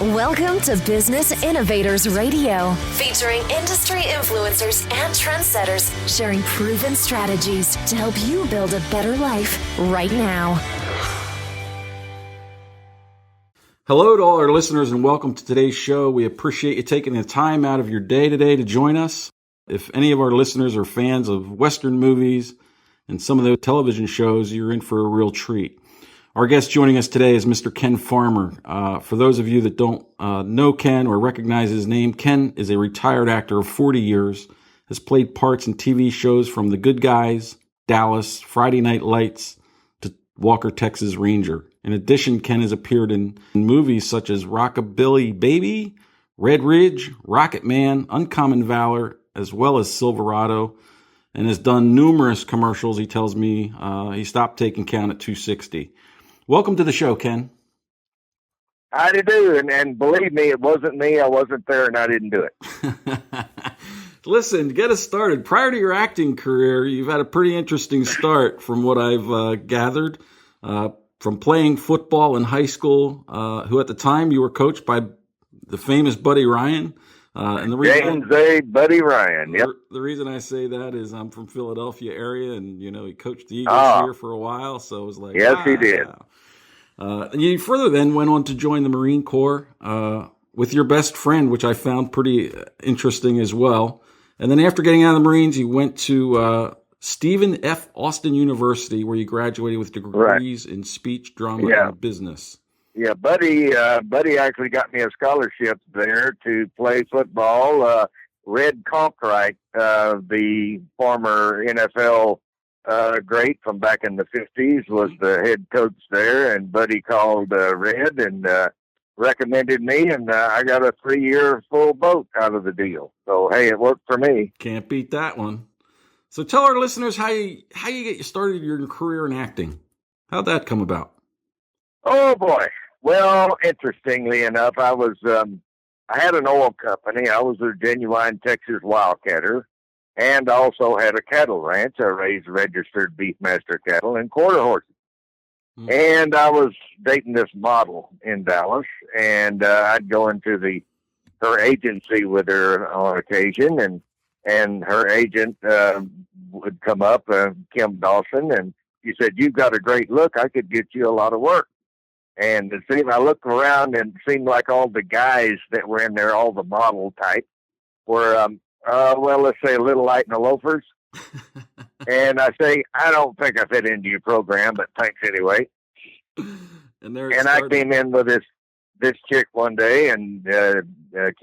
Welcome to Business Innovators Radio, featuring industry influencers and trendsetters sharing proven strategies to help you build a better life right now. Hello to all our listeners and welcome to today's show. We appreciate you taking the time out of your day today to join us. If any of our listeners are fans of Western movies and some of the television shows, you're in for a real treat. Our guest joining us today is Mr. Ken Farmer. For those of you that don't know Ken or recognize his name, Ken is a retired actor of 40 years, has played parts in TV shows from The Good Guys, Dallas, Friday Night Lights, to Walker, Texas Ranger. In addition, Ken has appeared in movies such as Rockabilly Baby, Red Ridge, RocketMan, Uncommon Valor, as well as Silverado, and has done numerous commercials. He tells me he stopped taking count at 260. Welcome to the show, Ken. How do you do? And believe me, it wasn't me. I wasn't there, and I didn't do it. Listen, get us started. Prior to your acting career, you've had a pretty interesting start from what I've gathered. From playing football in high school, who at the time you were coached by the famous Buddy Ryan. And the reason Buddy Ryan, yep. The reason I say that is I'm from Philadelphia area, and, you know, he coached the Eagles here for a while, so it was like... Yes, he did. And you further then went on to join the Marine Corps with your best friend, which I found pretty interesting as well. And then after getting out of the Marines, you went to Stephen F. Austin University, where you graduated with degrees in speech, drama, and business. Yeah, Buddy actually got me a scholarship there to play football. Red Conkright, the former NFL great from back in the 50s, was the head coach there, and Buddy called Red and recommended me, and I got a 3-year full boat out of the deal. So, hey, it worked for me. Can't beat that one. So tell our listeners how you get started your career in acting. How'd that come about? Oh boy. Well, interestingly enough, I had an oil company. I was a genuine Texas wildcatter, and also had a cattle ranch. I raised registered beefmaster cattle and quarter horses. Mm-hmm. And I was dating this model in Dallas, and I'd go into her agency with her on occasion, and her agent would come up, Kim Dawson, and he said, "You've got a great look. I could get you a lot of work." And I looked around, and it seemed like all the guys that were in there, all the model type, were, let's say a little light in the loafers. And I say, "I don't think I fit into your program, but thanks anyway." And I came in with this chick one day, and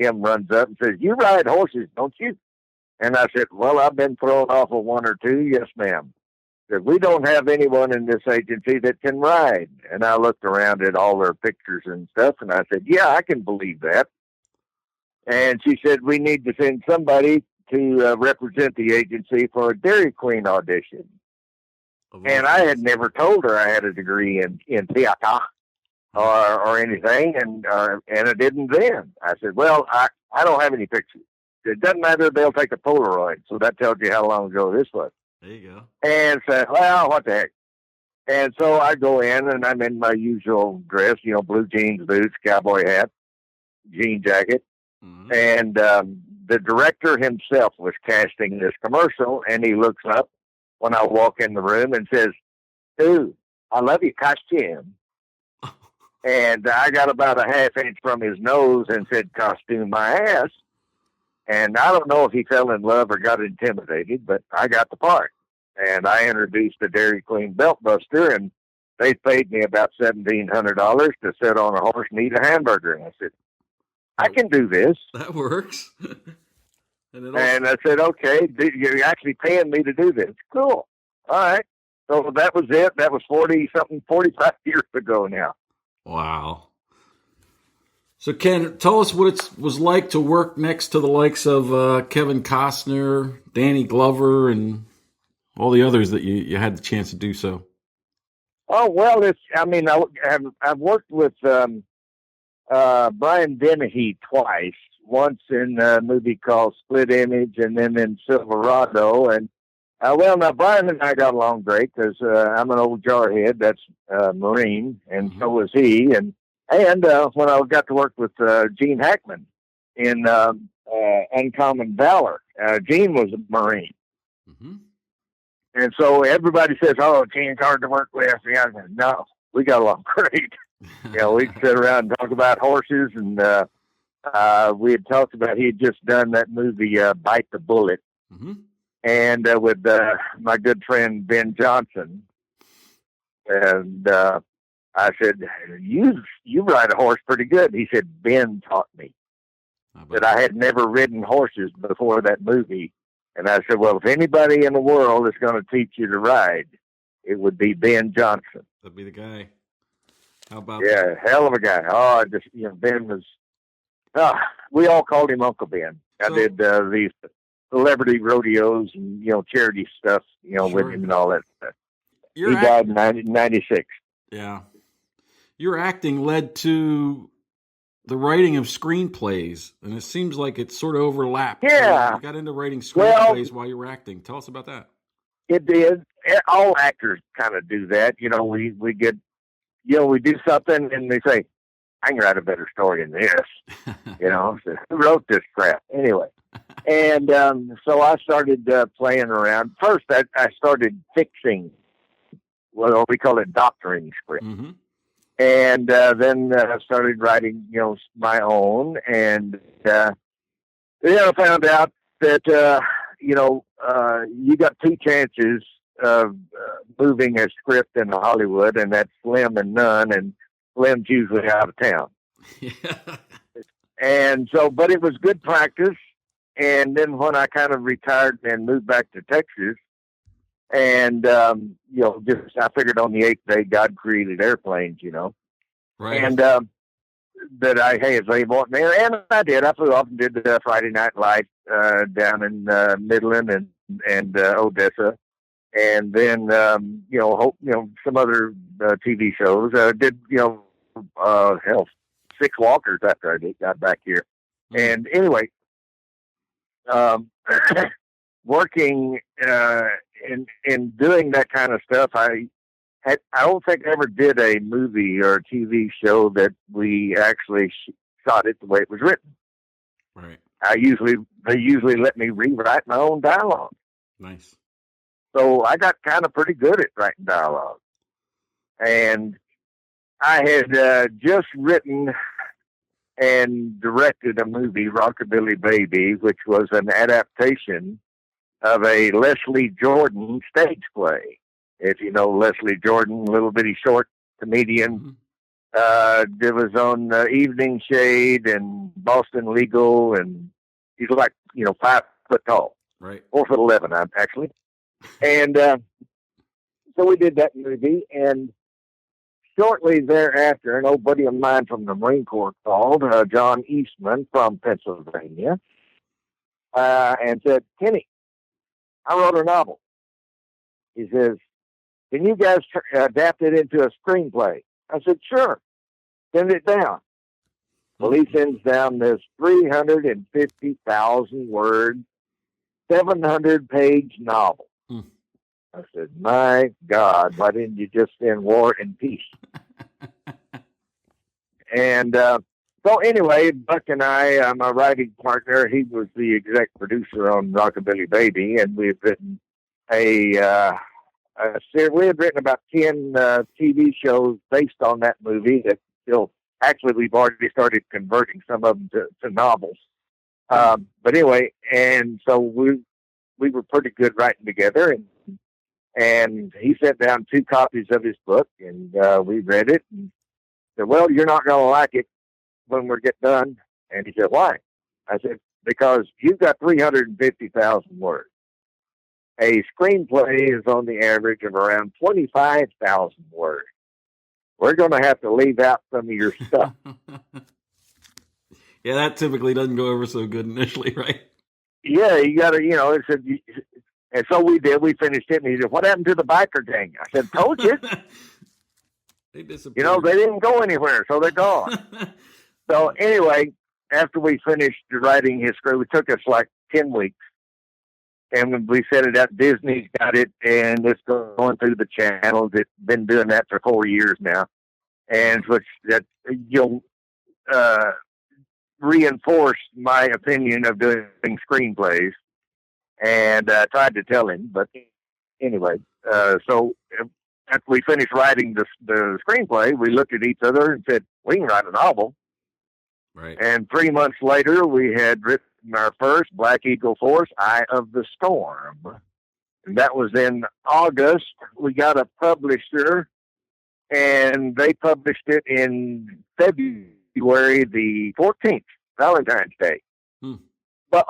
Kim runs up and says, "You ride horses, don't you?" And I said, "Well, I've been thrown off of one or two." "Yes, ma'am." Said, "We don't have anyone in this agency that can ride." And I looked around at all their pictures and stuff, and I said, "Yeah, I can believe that." And she said, "We need to send somebody to represent the agency for a Dairy Queen audition." And I had never told her I had a degree in theater or anything, and I didn't then. I said, "Well, I don't have any pictures." It doesn't matter, they'll take a Polaroid. So that tells you how long ago this was. There you go. And said, "Well, what the heck?" And so I go in, and I'm in my usual dress, blue jeans, boots, cowboy hat, jean jacket. Mm-hmm. And the director himself was casting this commercial, and he looks up when I walk in the room and says, "Ooh, I love your costume." And I got about a half inch from his nose and said, "Costume my ass." And I don't know if he fell in love or got intimidated, but I got the part. And I introduced the Dairy Queen Belt Buster, and they paid me about $1,700 to sit on a horse and eat a hamburger. And I said, "I can do this." That works. And I said, "Okay, you're actually paying me to do this." "Cool. All right." So that was it. That was 45 years ago now. Wow. So, Ken, tell us what it was like to work next to the likes of Kevin Costner, Danny Glover, and all the others that you had the chance to do so. Oh, well, I've worked with Brian Dennehy twice, once in a movie called Split Image, and then in Silverado. And now Brian and I got along great because I'm an old jarhead. That's Marine, and so was he. And And when I got to work with Gene Hackman in Uncommon Valor, Gene was a Marine. Mm-hmm. And so everybody says, "Oh, Gene's hard to work with." Yeah, I said, no, we got along great. We'd sit around and talk about horses, and we had talked about, he had just done that movie, Bite the Bullet. Mm-hmm. And with my good friend Ben Johnson. And I said, you ride a horse pretty good. He said, Ben taught me. That I had never ridden horses before that movie. And I said, well, if anybody in the world is going to teach you to ride, it would be Ben Johnson. That'd be the guy. How about that? Hell of a guy. Oh, Ben was, we all called him Uncle Ben. I did these celebrity rodeos and, charity stuff, sure, with him and all that stuff. He died in 1996. Yeah. Your acting led to the writing of screenplays, and it seems like it sort of overlapped. Yeah. You got into writing screenplays while you were acting. Tell us about that. It did. All actors kind of do that. We get, we do something and they say, I can write a better story than this. So who wrote this crap? Anyway. And so I started playing around. First, I started fixing, we call it doctoring scripts. Mm-hmm. And then I started writing, my own. And then I found out that, you got two chances of moving a script in Hollywood, and that's slim and none, and slim's usually out of town. Yeah. And so, but it was good practice. And then when I kind of retired and moved back to Texas, and, I figured on the 8th day, God created airplanes, Right. And if they want me, and I did. I flew off and did the Friday Night Lights down in Midland and Odessa. And then, some other TV shows. Did, 6 Walkers after I got back here. Mm-hmm. And anyway, working in doing that kind of stuff, I don't think I ever did a movie or a TV show that we actually shot it the way it was written. Right. They usually let me rewrite my own dialogue. Nice. So I got kind of pretty good at writing dialogue. And I had just written and directed a movie, Rockabilly Baby, which was an adaptation of a Leslie Jordan stage play. If you know Leslie Jordan, little bitty short comedian, it was on Evening Shade and Boston Legal, and he's like 5 foot tall, right? 4'11", actually. And so we did that movie, and shortly thereafter, an old buddy of mine from the Marine Corps called, John Eastman from Pennsylvania, and said, Kenny, I wrote a novel. He says, can you guys adapt it into a screenplay? I said, sure. Send it down. Well, he sends down this 350,000 word, 700-page novel. I said, my God, why didn't you just send War and Peace? And so anyway, Buck and I, my writing partner, he was the exec producer on Rockabilly Baby, and we had written we had written about 10 TV shows based on that movie that still, actually, we've already started converting some of them to novels. But anyway, and so we were pretty good writing together, and he sent down 2 copies of his book, and we read it and said, well, you're not going to like it when we get done. And he said, why? I said, because you've got 350,000 words. A screenplay is on the average of around 25,000 words. We're going to have to leave out some of your stuff. Yeah, that typically doesn't go over so good initially, right? Yeah, you got to, it said, and so we did. We finished it, and he said, what happened to the biker gang? I said, told you. They disappeared. They didn't go anywhere, so they're gone. So anyway, after we finished writing his script, it took us like 10 weeks. And we set it up. Disney's got it, and it's going through the channels. It's been doing that for 4 years now. and which that reinforced my opinion of doing screenplays, and tried to tell him. But anyway, so after we finished writing the screenplay, we looked at each other and said, we can write a novel. Right. And 3 months later, we had written our first Black Eagle Force, Eye of the Storm. And that was in August. We got a publisher, and they published it in February the 14th, Valentine's Day. But,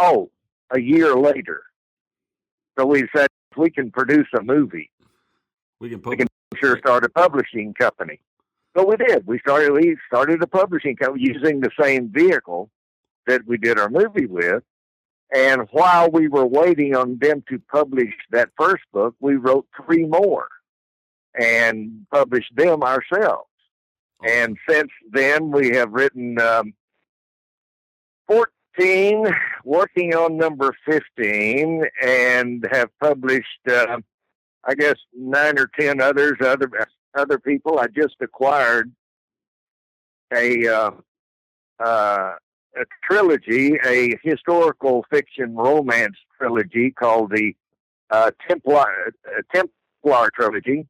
a year later. So we said, if we can produce a movie, we can sure start a publishing company. So we did. We started a publishing company using the same vehicle that we did our movie with. And while we were waiting on them to publish that first book, we wrote 3 more and published them ourselves. And since then, we have written 14, working on number 15, and have published, I guess, 9 or 10 others, other people. I just acquired a trilogy, a historical fiction romance trilogy called the Templar trilogy.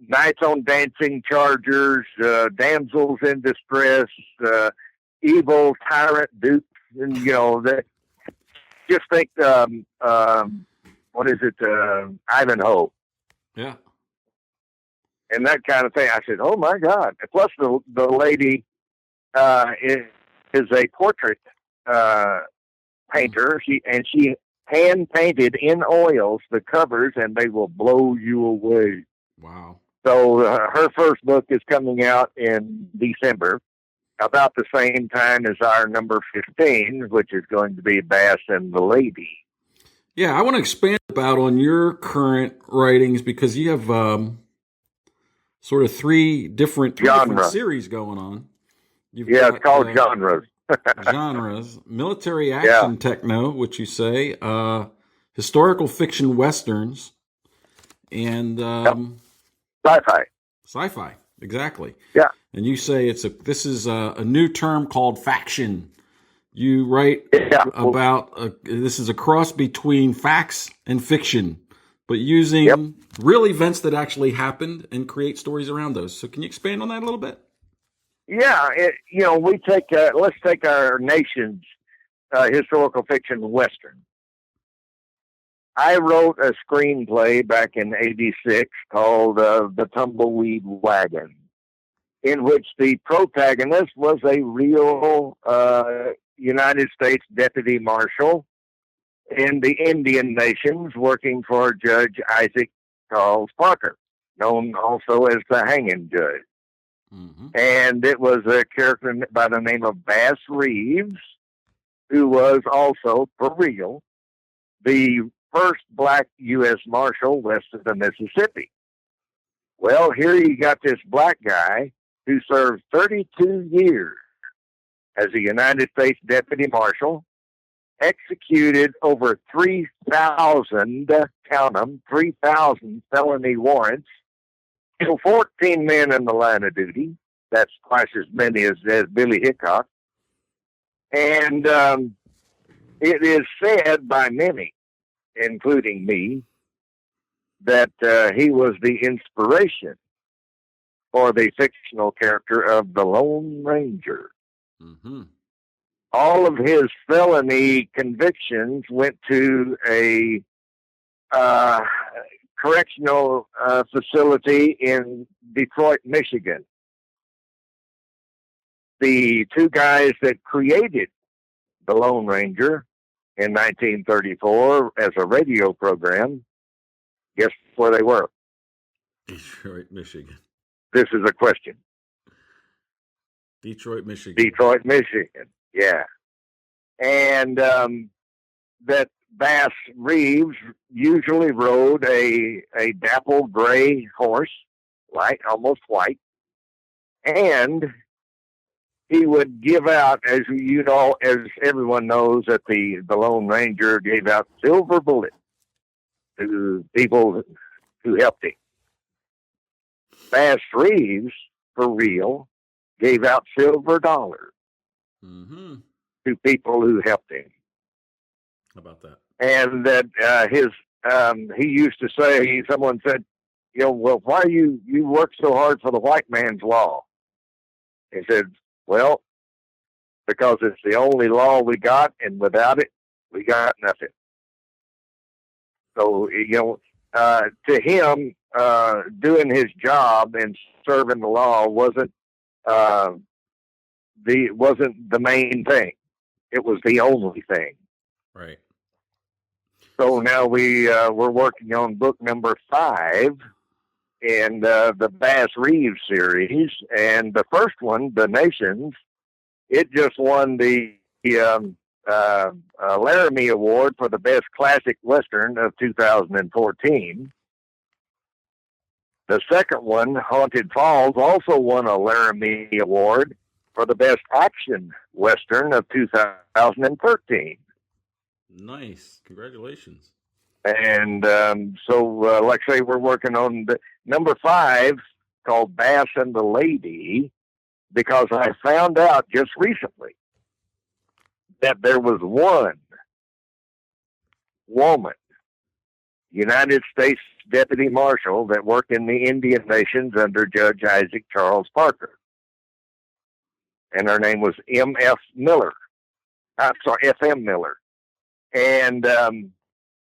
Knights on dancing chargers, damsels in distress, evil tyrant dupes, and just think, what is it, Ivanhoe? Yeah. And that kind of thing. I said, oh my God. Plus the lady is a portrait painter. She hand painted in oils the covers, and they will blow you away. Wow. So her first book is coming out in December, about the same time as our number 15, which is going to be Bass and the Lady. Yeah, I want to expand about on your current writings, because you have sort of three different series going on. It's called genres. Genres. Military action techno, which you say, historical fiction westerns, and sci-fi. Sci-fi, exactly. Yeah. And you say this is a new term called faction. You write about this is a cross between facts and fiction, but using real events that actually happened and create stories around those. So can you expand on that a little bit? Yeah, we take let's take our nation's historical fiction western. I wrote a screenplay back in '86 called The Tumbleweed Wagon, in which the protagonist was a real United States deputy marshal in the Indian nations, working for Judge Isaac Charles Parker, known also as the Hanging Judge. Mm-hmm. And it was a character by the name of Bass Reeves, who was also, for real, the first black U.S. Marshal west of the Mississippi. Well, here you got this black guy who served 32 years as a United States Deputy Marshal, executed over 3,000, count them, 3,000 felony warrants, killed 14 men in the line of duty. That's twice as many as Billy Hickok. And it is said by many, including me, that he was the inspiration for the fictional character of the Lone Ranger. Mm-hmm. All of his felony convictions went to a correctional facility in Detroit, Michigan. The two guys that created the Lone Ranger in 1934 as a radio program, guess where they were? Detroit, Michigan. This is a question. Detroit, Michigan. Detroit, Michigan. Yeah. And that Bass Reeves usually rode a dapple gray horse, light, almost white, and he would give out, as you know, as everyone knows, that the Lone Ranger gave out silver bullets to people who helped him. Bass Reeves, for real, gave out silver dollars to people who helped him. How about that? And that he used to say, someone said, well, why you work so hard for the white man's law? He said, well, because it's the only law we got, and without it, we got nothing. So, to him, doing his job and serving the law wasn't the main thing. It was the only thing. Right. So now we're working on book number 5 in the Bass Reeves series, and the first one, The Nations, it just won the Laramie Award for the Best Classic Western of 2014. The second one, Haunted Falls, also won a Laramie Award for the Best Action Western of 2013. Nice. Congratulations. And like I say, we're working on the number 5 called Bass and the Lady, because I found out just recently that there was one woman, United States Deputy Marshal, that worked in the Indian Nations under Judge Isaac Charles Parker. And her name was M.F. Miller. F.M. Miller. And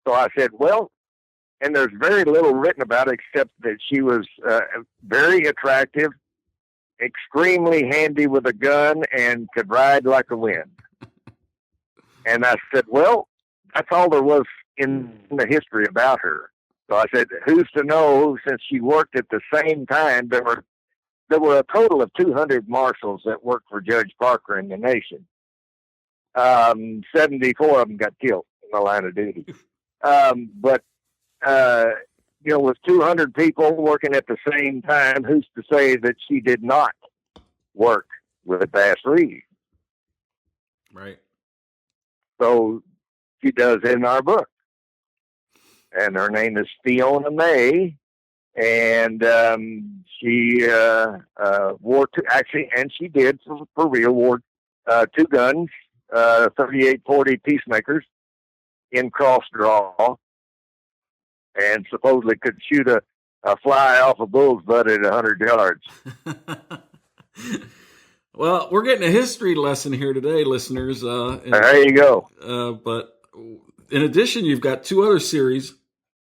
so I said, well, and there's very little written about it except that she was very attractive, extremely handy with a gun, and could ride like a wind. And I said, well, that's all there was in the history about her. So I said, who's to know, since she worked at the same time, there were a total of 200 marshals that worked for Judge Parker in the nation. 74 of them got killed in the line of duty. But with 200 people working at the same time, who's to say that she did not work with Bass Reeves? Right. So she does in our book. And her name is Fiona May. And she wore she did for real, wore 2 guns, 38-40 Peacemakers in cross draw, and supposedly could shoot a fly off a bull's butt at 100 yards. Well, we're getting a history lesson here today, listeners. There you go. But in addition, you've got 2 other series,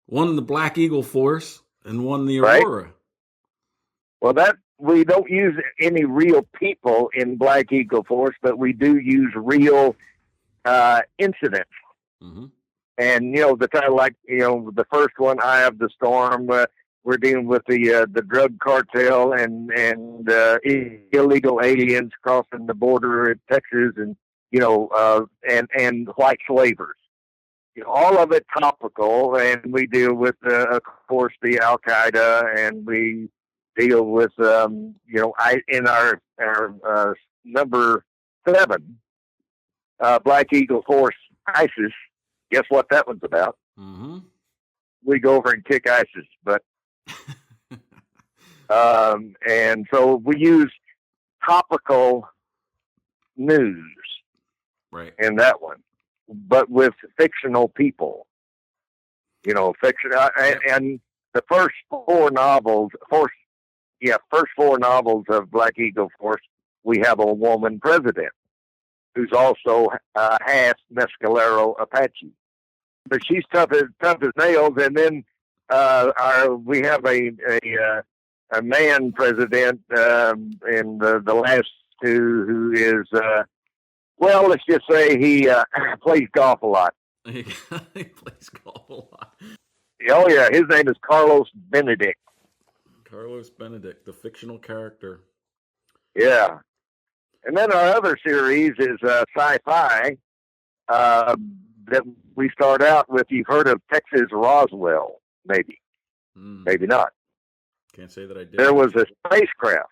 one the Black Eagle Force and one the Aurora. Right. Well, we don't use any real people in Black Eagle Force, but we do use real incidents. Mm-hmm. And, the first one, Eye of the Storm, we're dealing with the drug cartel and illegal aliens crossing the border in Texas, and and white slavers. All of it topical, and we deal with, of course, the Al Qaeda, and we deal with, in our number 7, Black Eagle Force, ISIS. Guess what that one's about? Mm-hmm. We go over and kick ISIS, but and so we use topical news, right, in that one, but with fictional people. Fiction, and the first 4 novels of Black Eagle Force, we have a woman president who's also half Mescalero Apache. But she's tough as nails. And then we have a man president in the last 2 who is, let's just say he plays golf a lot. He plays golf a lot. Oh, yeah. His name is Carlos Benedict. Carlos Benedict, the fictional character. Yeah. And then our other series is Sci-Fi that we start out with. You've heard of Texas Roswell, maybe. Maybe not. Can't say that I did. There was a spacecraft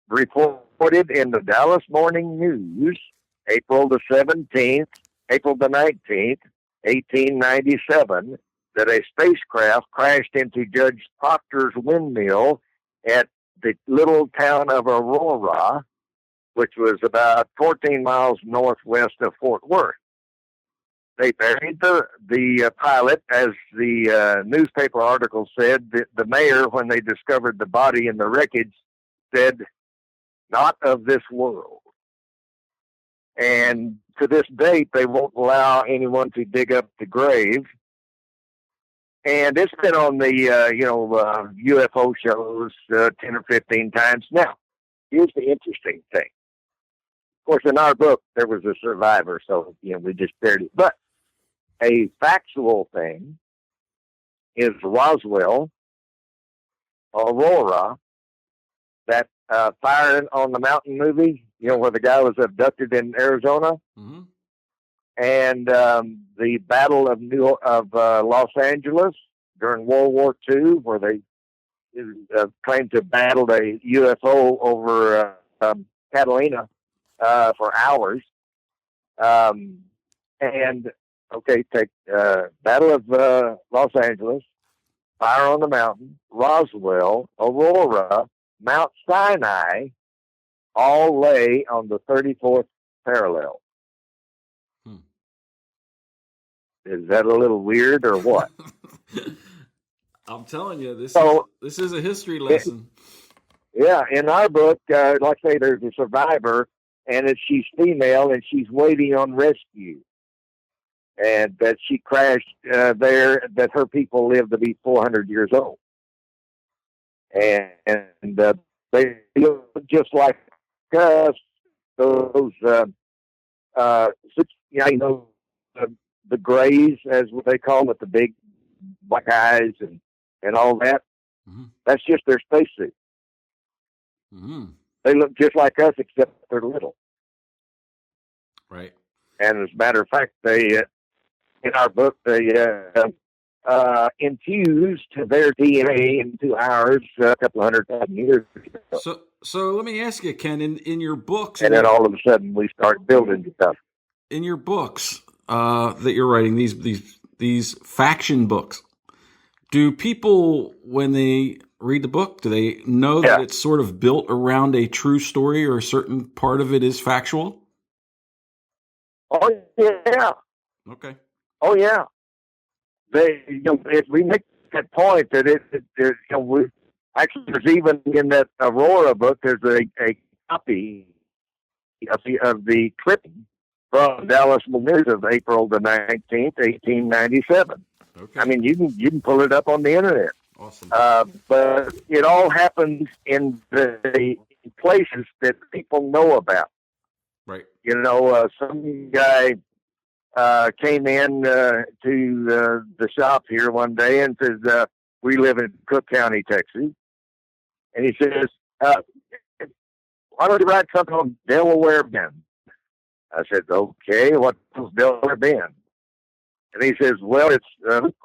reported in the Dallas Morning News, April the 19th, 1897, that a spacecraft crashed into Judge Proctor's windmill at the little town of Aurora, which was about 14 miles northwest of Fort Worth. They buried the pilot, as the newspaper article said. The mayor, when they discovered the body in the wreckage, said, "Not of this world." And to this date, they won't allow anyone to dig up the grave. And it's been on the UFO shows 10 or 15 times. Now, here's the interesting thing. Of course, in our book, there was a survivor, so we just buried it. But a factual thing is Roswell, Aurora, that Fire on the Mountain movie, where the guy was abducted in Arizona, mm-hmm. and the Battle of Los Angeles during World War II, where they claimed to battle a UFO over Catalina for hours. Take Battle of Los Angeles, Fire on the Mountain, Roswell, Aurora, Mount Sinai, all lay on the 34th parallel. Is that a little weird or what? I'm telling you, this is a history lesson. In our book, like I say, there's a survivor, and she's female, and she's waiting on rescue. And that she crashed there, that her people lived to be 400 years old. And they look just like us, those, the grays, as what they call it, the big black eyes and all that. Mm-hmm. That's just their spacesuit. Mm-hmm. They look just like us, except they're little. Right. And as a matter of fact, they... in our book, they infused their DNA into ours a couple 100,000 years ago. So let me ask you, Ken, in your books, and then all of a sudden we start building stuff. In your books that you're writing, these faction books, do people, when they read the book, do they know that it's sort of built around a true story, or a certain part of it is factual? Oh yeah. Okay. Oh yeah, if we make that point that actually there's even in that Aurora book, there's a copy of the clipping from Dallas News of April the 19th, 1897. Okay. I mean, you can pull it up on the internet. Awesome. But it all happens in the places that people know about. Right. Some guy came in to the shop here one day and says, we live in Cook County, Texas. And he says, why don't you write something on Delaware Bend? I said, okay, what's Delaware Bend? And he says, well, it's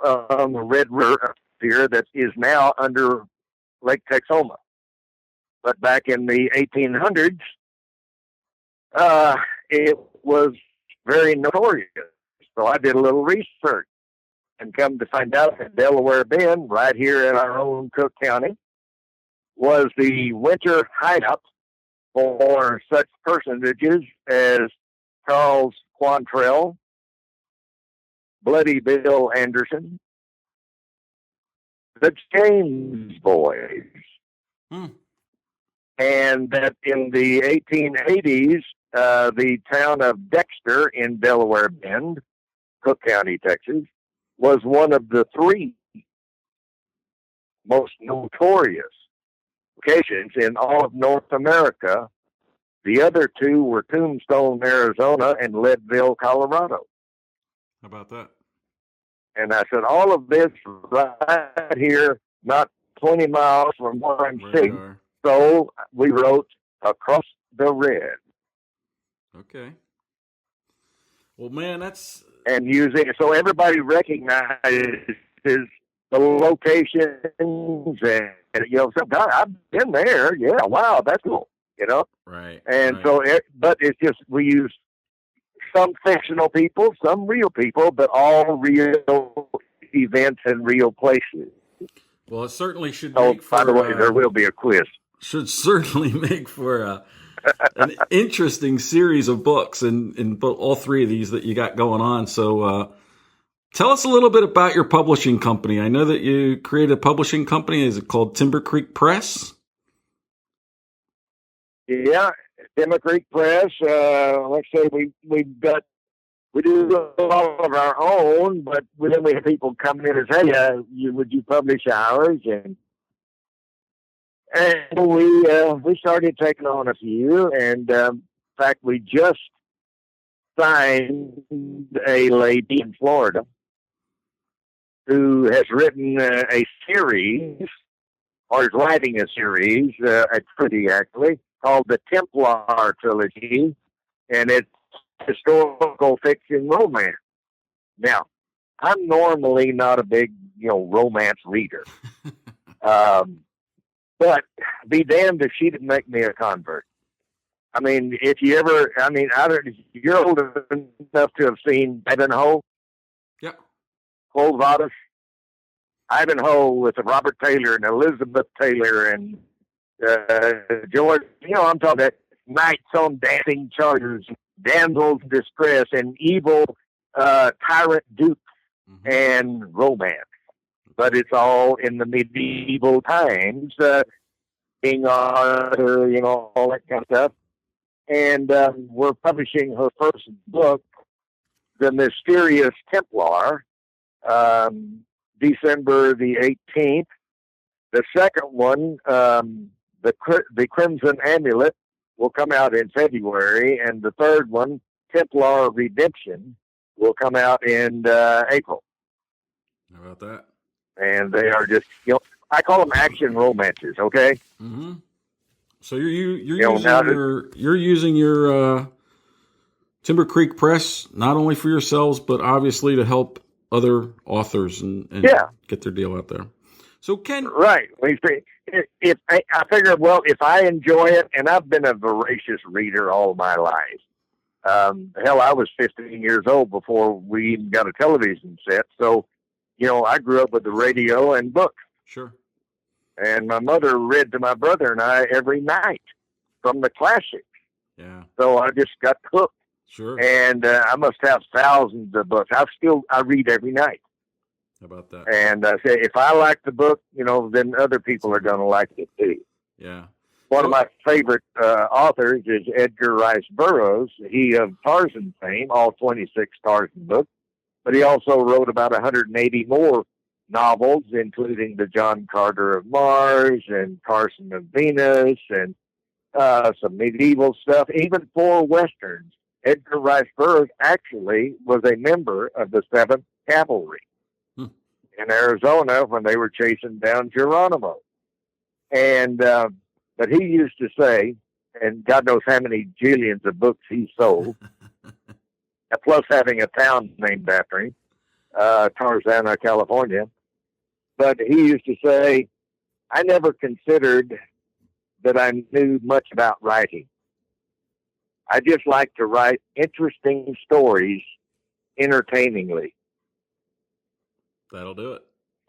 on the Red River here that is now under Lake Texoma. But back in the 1800s, it was very notorious. So I did a little research and come to find out that Delaware Bend, right here in our own Cook County, was the winter hideout for such personages as Charles Quantrell, Bloody Bill Anderson, the James Boys, and that in the 1880s, the town of Dexter in Delaware Bend, Cook County, Texas, was one of the three most notorious locations in all of North America. The other two were Tombstone, Arizona, and Leadville, Colorado. How about that? And I said, all of this right here, not 20 miles from where I'm sitting. So we wrote Across the Red. Okay. Well, man, that's... And using it so everybody recognizes the locations and sometimes I've been there. Yeah, wow, that's cool. Right. And right. so, but it's just, we use some fictional people, some real people, but all real events and real places. Well, it certainly should Oh, make for. by the way, there will be a quiz. Should certainly make for an interesting series of books in all three of these that you got going on. So, tell us a little bit about your publishing company. I know that you created a publishing company. Is it called Timber Creek Press? Yeah, Timber Creek Press. Like I say, we do all of our own, but then we have people coming in and say, would you publish ours? And we started taking on a few, and in fact, we just signed a lady in Florida who has written a series, or is writing a series, a trilogy actually, called the Templar Trilogy, and it's historical fiction romance. Now, I'm normally not a big, romance reader. But be damned if she didn't make me a convert. I mean, if you ever, you're old enough to have seen Ivanhoe. Yep. Cold Vadas. Ivanhoe with Robert Taylor and Elizabeth Taylor and George. I'm talking about knights on dancing chargers, damsels in distress, and evil tyrant dukes and romance. But it's all in the medieval times, King Arthur, all that kind of stuff. And we're publishing her first book, The Mysterious Templar, December the 18th. The second one, the Crimson Amulet, will come out in February. And the third one, Templar Redemption, will come out in April. How about that? And they are just, I call them action romances. Okay. Mm-hmm. So you're using your Timber Creek Press not only for yourselves, but obviously to help other authors and get their deal out there. So Ken, right? If I figure, well, if I enjoy it, and I've been a voracious reader all my life. Hell, I was 15 years old before we even got a television set. So, I grew up with the radio and books. Sure. And my mother read to my brother and I every night from the classics. Yeah. So I just got hooked. Sure. And I must have thousands of books. I read every night. How about that? And I say, if I like the book, then other people are going to like it too. Yeah. One of my favorite authors is Edgar Rice Burroughs. He of Tarzan fame, all 26 Tarzan books. But he also wrote about 180 more novels, including the John Carter of Mars and Carson of Venus and some medieval stuff, even 4 Westerns. Edgar Rice Burroughs actually was a member of the 7th Cavalry in Arizona when they were chasing down Geronimo. And but he used to say, and God knows how many jillions of books he sold, plus having a town named after him, Tarzana, California. But he used to say, I never considered that I knew much about writing. I just like to write interesting stories entertainingly. That'll do it.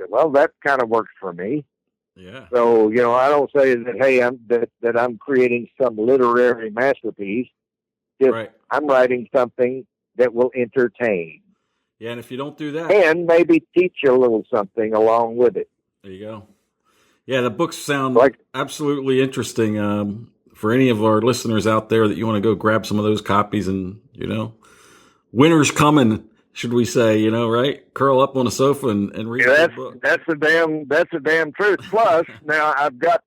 Well, that kind of works for me. Yeah. So, I don't say that, hey, I'm creating some literary masterpiece. Just, right. I'm writing something that will entertain. Yeah, and if you don't do that, and maybe teach you a little something along with it. There you go. Yeah, the books sound absolutely interesting. For any of our listeners out there that you want to go grab some of those copies, and winter's coming, should we say? Right? Curl up on a sofa and read the book. That's the damn truth. Plus, now I've got.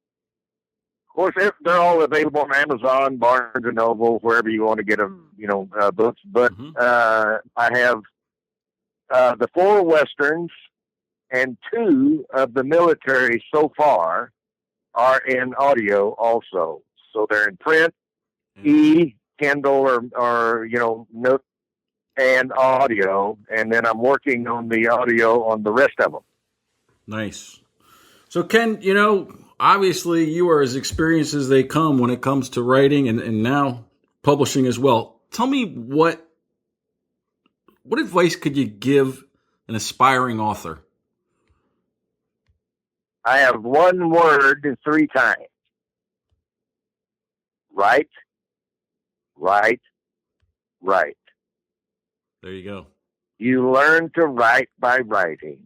Of course, they're all available on Amazon, Barnes and Noble, wherever you want to get them, books. But I have the 4 Westerns and 2 of the military so far are in audio also. So they're in print, Kindle, or Nook, and audio. And then I'm working on the audio on the rest of them. Nice. So Ken, obviously, you are as experienced as they come when it comes to writing and now publishing as well. Tell me what advice could you give an aspiring author? I have one word 3 times. Right, right, right. There you go. You learn to write by writing.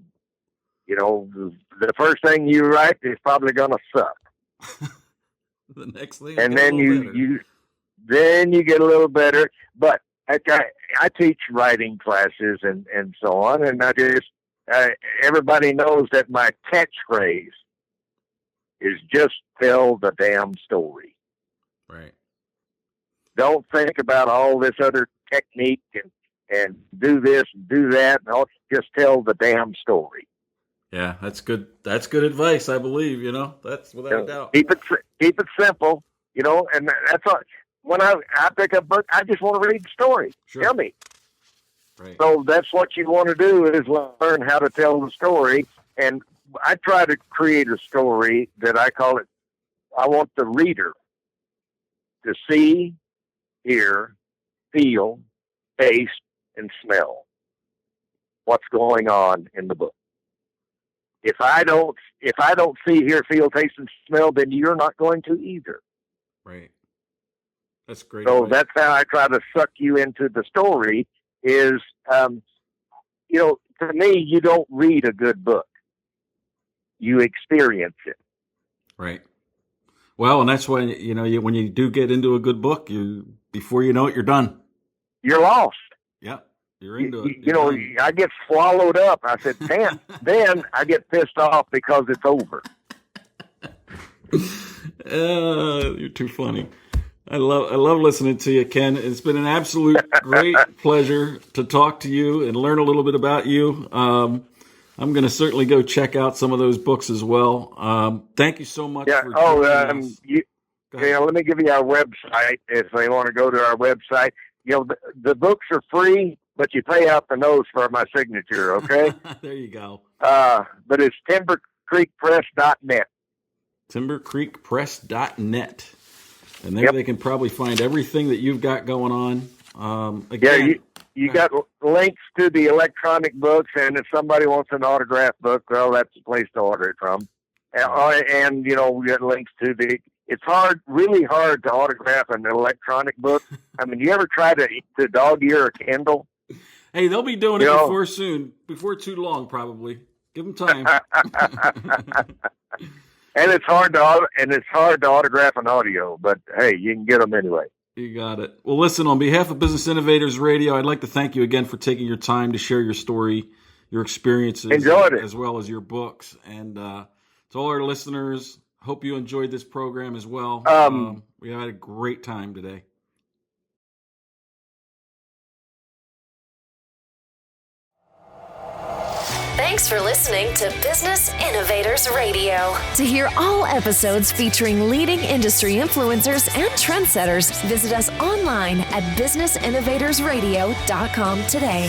You know, the first thing you write is probably going to suck. The next thing, and then you get a little better. But I teach writing classes and so on, and everybody knows that my catchphrase is just tell the damn story. Right. Don't think about all this other technique and do this and do that. No, just tell the damn story. Yeah, that's good. That's good advice, I believe. That's without a doubt. Keep it simple. And that's all. When I pick up a book, I just want to read the story. Sure. Tell me. Right. So that's what you want to do, is learn how to tell the story. And I try to create a story that I call it, I want the reader to see, hear, feel, taste, and smell what's going on in the book. If I don't see, hear, feel, taste, and smell, then you're not going to either. Right. That's great. So that's how I try to suck you into the story is, to me, you don't read a good book. You experience it. Right. Well, and that's when, when you do get into a good book, before you know it, you're done. You're lost. Yeah. You're into it. I get swallowed up. I said, damn. Then I get pissed off because it's over. You're too funny. I love listening to you, Ken. It's been an absolute great pleasure to talk to you and learn a little bit about you. I'm going to certainly go check out some of those books as well. Thank you so much for joining us. Let me give you our website if they want to go to our website. The books are free, but you pay out the nose for my signature, okay? There you go. But it's timbercreekpress.net. timbercreekpress.net. And there they can probably find everything that you've got going on. Again, you got links to the electronic books, and if somebody wants an autograph book, well, that's the place to order it from. And we got links to it's really hard to autograph an electronic book. I mean, you ever try to dog ear a Kindle? Hey, they'll be doing it before too long, probably. Give them time. And it's hard to autograph an audio, but hey, you can get them anyway. You got it. Well, listen, on behalf of Business Innovators Radio, I'd like to thank you again for taking your time to share your story, your experiences, enjoyed it, as well as your books. And to all our listeners, hope you enjoyed this program as well. We had a great time today. Thanks for listening to Business Innovators Radio. To hear all episodes featuring leading industry influencers and trendsetters, visit us online at businessinnovatorsradio.com today.